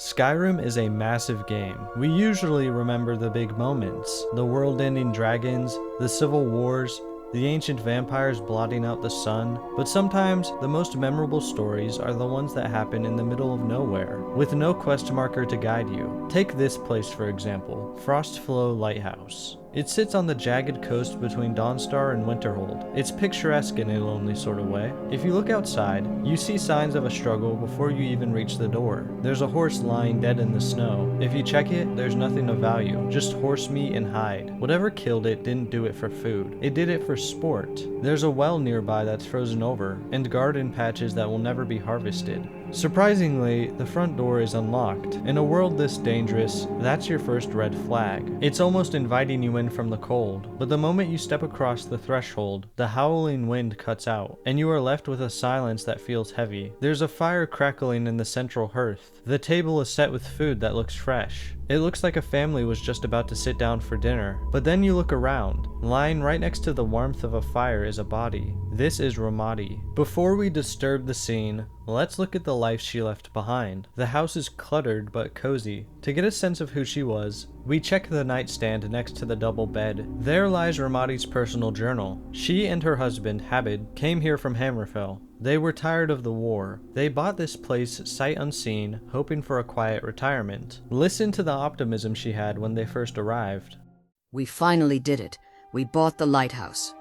Skyrim is a massive game. We usually remember the big moments, the world-ending dragons, the civil wars, the ancient vampires blotting out the sun, but sometimes the most memorable stories are the ones that happen in the middle of nowhere, with no quest marker to guide you. Take this place for example, Frostflow Lighthouse. It sits on the jagged coast between Dawnstar and Winterhold. It's picturesque in a lonely sort of way. If you look outside, you see signs of a struggle before you even reach the door. There's a horse lying dead in the snow. If you check it, there's nothing of value, just horse meat and hide. Whatever killed it didn't do it for food. It did it for sport. There's a well nearby that's frozen over, and garden patches that will never be harvested. Surprisingly, the front door is unlocked. In a world this dangerous, that's your first red flag. It's almost inviting you in from the cold, but the moment you step across the threshold, the howling wind cuts out, and you are left with a silence that feels heavy. There's a fire crackling in the central hearth. The table is set with food that looks fresh. It looks like a family was just about to sit down for dinner, but then you look around. Lying right next to the warmth of a fire is a body. This is Ramadi. Before we disturb the scene, let's look at the life she left behind. The house is cluttered but cozy. To get a sense of who she was, we check the nightstand next to the double bed. There lies Ramadi's personal journal. She and her husband, Habib, came here from Hammerfell. They were tired of the war. They bought this place sight unseen, hoping for a quiet retirement. Listen to the optimism she had when they first arrived. We finally did it. We bought the lighthouse.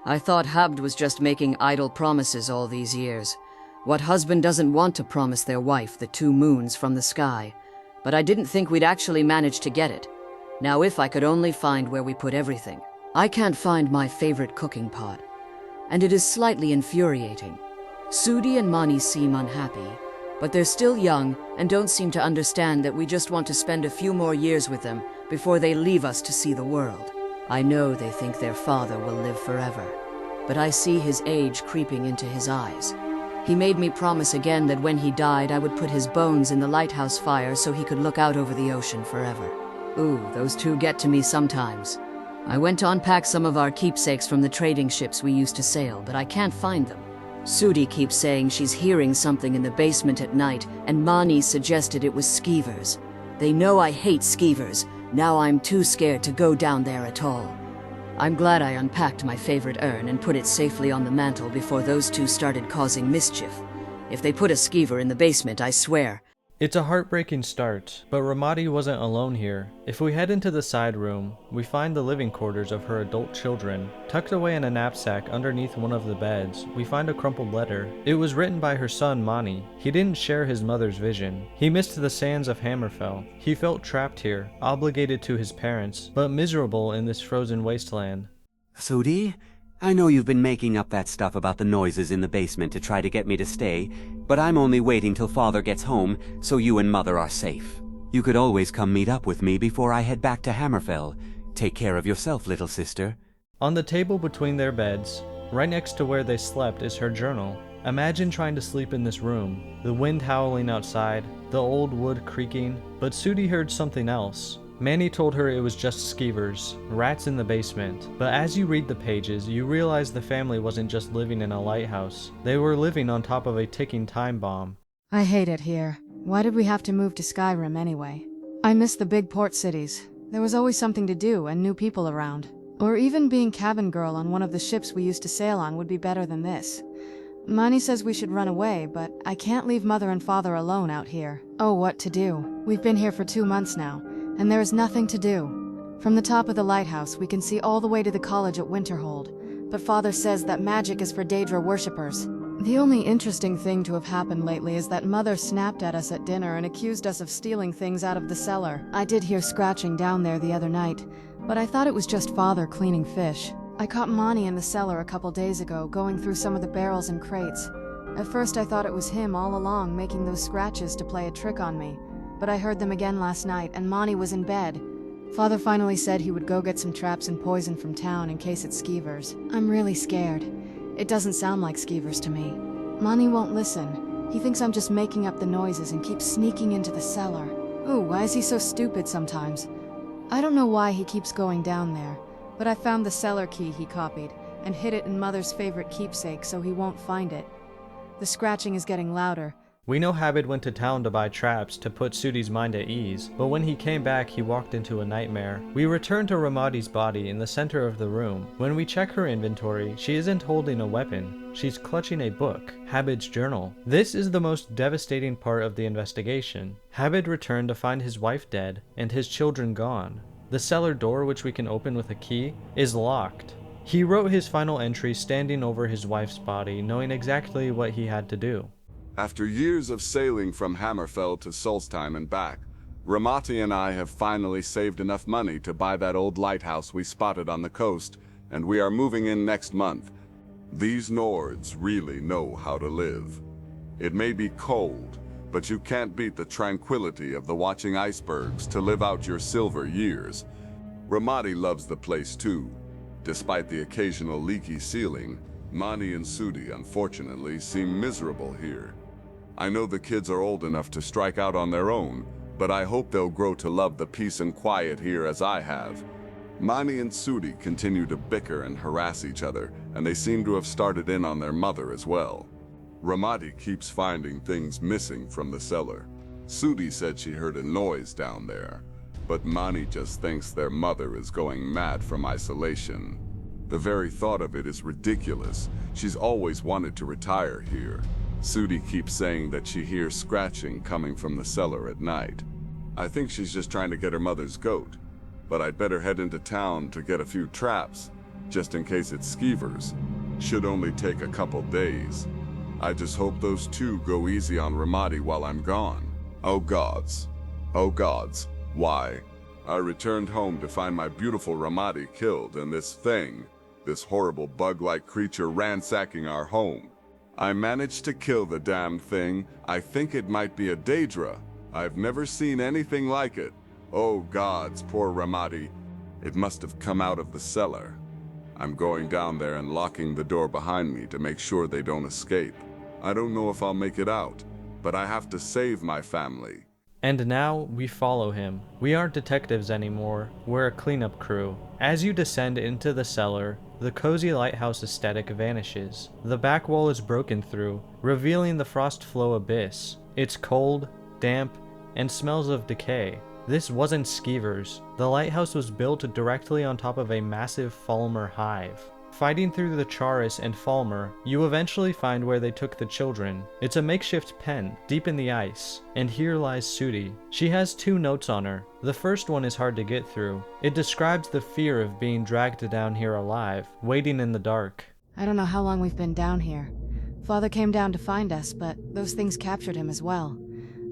I thought Habd was just making idle promises all these years. What husband doesn't want to promise their wife the 2 moons from the sky? But I didn't think we'd actually manage to get it. Now if I could only find where we put everything. I can't find my favorite cooking pot. And it is slightly infuriating. Sudi and Mani seem unhappy, but they're still young and don't seem to understand that we just want to spend a few more years with them before they leave us to see the world. I know they think their father will live forever, but I see his age creeping into his eyes. He made me promise again that when he died I would put his bones in the lighthouse fire so he could look out over the ocean forever. Ooh, those two get to me sometimes. I went to unpack some of our keepsakes from the trading ships we used to sail, but I can't find them. Sudi keeps saying she's hearing something in the basement at night, and Mani suggested it was skeevers. They know I hate skeevers. Now I'm too scared to go down there at all. I'm glad I unpacked my favorite urn and put it safely on the mantle before those two started causing mischief. If they put a skeever in the basement, I swear. It's a heartbreaking start, but Ramadi wasn't alone here. If we head into the side room, we find the living quarters of her adult children. Tucked away in a knapsack underneath one of the beds, we find a crumpled letter. It was written by her son Mani. He didn't share his mother's vision. He missed the sands of Hammerfell. He felt trapped here, obligated to his parents, but miserable in this frozen wasteland. Sudi, I know you've been making up that stuff about the noises in the basement to try to get me to stay, but I'm only waiting till Father gets home so you and Mother are safe. You could always come meet up with me before I head back to Hammerfell. Take care of yourself, little sister. On the table between their beds, right next to where they slept, is her journal. Imagine trying to sleep in this room, the wind howling outside, the old wood creaking, but Sudi heard something else. Manny told her it was just skeevers, rats in the basement, but as you read the pages, you realize the family wasn't just living in a lighthouse. They were living on top of a ticking time bomb. I hate it here. Why did we have to move to Skyrim anyway? I miss the big port cities. There was always something to do and new people around. Or even being cabin girl on one of the ships we used to sail on would be better than this. Mani says we should run away, but I can't leave Mother and Father alone out here. Oh, what to do? We've been here for 2 months now, and there is nothing to do. From the top of the lighthouse, we can see all the way to the college at Winterhold, but Father says that magic is for Daedra worshippers. The only interesting thing to have happened lately is that Mother snapped at us at dinner and accused us of stealing things out of the cellar. I did hear scratching down there the other night, but I thought it was just Father cleaning fish. I caught Mani in the cellar a couple days ago, going through some of the barrels and crates. At first I thought it was him all along making those scratches to play a trick on me, but I heard them again last night and Mani was in bed. Father finally said he would go get some traps and poison from town in case it's skeevers. I'm really scared. It doesn't sound like skeevers to me. Mani won't listen. He thinks I'm just making up the noises and keeps sneaking into the cellar. Ooh, why is he so stupid sometimes? I don't know why he keeps going down there, but I found the cellar key he copied and hid it in Mother's favorite keepsake so he won't find it. The scratching is getting louder, We know Habib went to town to buy traps to put Sudi's mind at ease, but when he came back he walked into a nightmare. We return to Ramadi's body in the center of the room. When we check her inventory, she isn't holding a weapon, she's clutching a book, Habib's journal. This is the most devastating part of the investigation. Habib returned to find his wife dead and his children gone. The cellar door, which we can open with a key, is locked. He wrote his final entry standing over his wife's body, knowing exactly what he had to do. After years of sailing from Hammerfell to Solstheim and back, Ramati and I have finally saved enough money to buy that old lighthouse we spotted on the coast, and we are moving in next month. These Nords really know how to live. It may be cold, but you can't beat the tranquility of the watching icebergs to live out your silver years. Ramati loves the place too. Despite the occasional leaky ceiling, Mani and Sudi unfortunately seem miserable here. I know the kids are old enough to strike out on their own, but I hope they'll grow to love the peace and quiet here as I have. Mani and Sudi continue to bicker and harass each other, and they seem to have started in on their mother as well. Ramati keeps finding things missing from the cellar. Sudi said she heard a noise down there, but Mani just thinks their mother is going mad from isolation. The very thought of it is ridiculous. She's always wanted to retire here. Sudi keeps saying that she hears scratching coming from the cellar at night. I think she's just trying to get her mother's goat, but I'd better head into town to get a few traps, just in case it's skeevers. Should only take a couple days. I just hope those two go easy on Ramati while I'm gone. Oh gods. Oh gods. Why? I returned home to find my beautiful Ramati killed and this horrible bug-like creature ransacking our home. I managed to kill the damn thing. I think it might be a Daedra. I've never seen anything like it. Oh gods, poor Ramati. It must have come out of the cellar. I'm going down there and locking the door behind me to make sure they don't escape. I don't know if I'll make it out, but I have to save my family. And now we follow him. We aren't detectives anymore, we're a cleanup crew. As you descend into the cellar, the cozy lighthouse aesthetic vanishes. The back wall is broken through, revealing the Frostflow abyss. It's cold, damp, and smells of decay. This wasn't skeevers. The lighthouse was built directly on top of a massive Falmer hive. Fighting through the Charis and Falmer, you eventually find where they took the children. It's a makeshift pen, deep in the ice, and here lies Sudi. She has 2 notes on her. The first one is hard to get through. It describes the fear of being dragged down here alive, waiting in the dark. I don't know how long we've been down here. Father came down to find us, but those things captured him as well.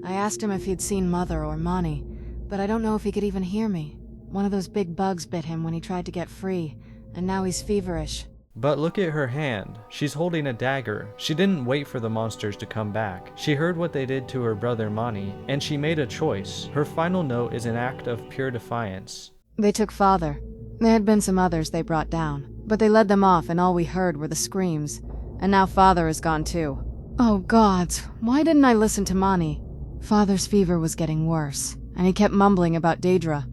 I asked him if he'd seen Mother or Mani, but I don't know if he could even hear me. One of those big bugs bit him when he tried to get free, and now he's feverish. But look at her hand. She's holding a dagger. She didn't wait for the monsters to come back. She heard what they did to her brother Mani, and she made a choice. Her final note is an act of pure defiance. They took Father. There had been some others they brought down, but they led them off and all we heard were the screams. And now Father is gone too. Oh gods, why didn't I listen to Mani? Father's fever was getting worse, and he kept mumbling about Daedra.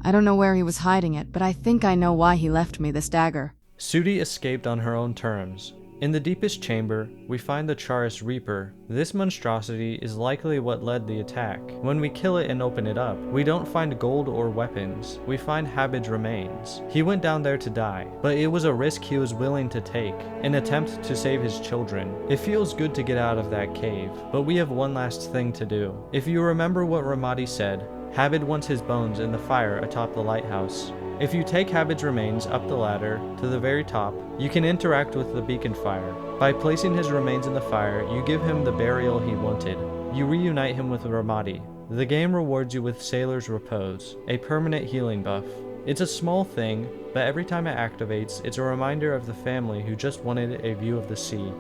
I don't know where he was hiding it, but I think I know why he left me this dagger. Sudi escaped on her own terms. In the deepest chamber, we find the Charis Reaper. This monstrosity is likely what led the attack. When we kill it and open it up, we don't find gold or weapons. We find Habib's remains. He went down there to die, but it was a risk he was willing to take, an attempt to save his children. It feels good to get out of that cave, but we have one last thing to do. If you remember what Ramati said, Habib wants his bones in the fire atop the lighthouse. If you take Habib's remains up the ladder to the very top, you can interact with the beacon fire. By placing his remains in the fire, you give him the burial he wanted. You reunite him with Ramati. The game rewards you with Sailor's Repose, a permanent healing buff. It's a small thing, but every time it activates, it's a reminder of the family who just wanted a view of the sea.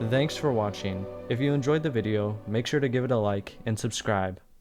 Thanks for watching. If you enjoyed the video, make sure to give it a like and subscribe.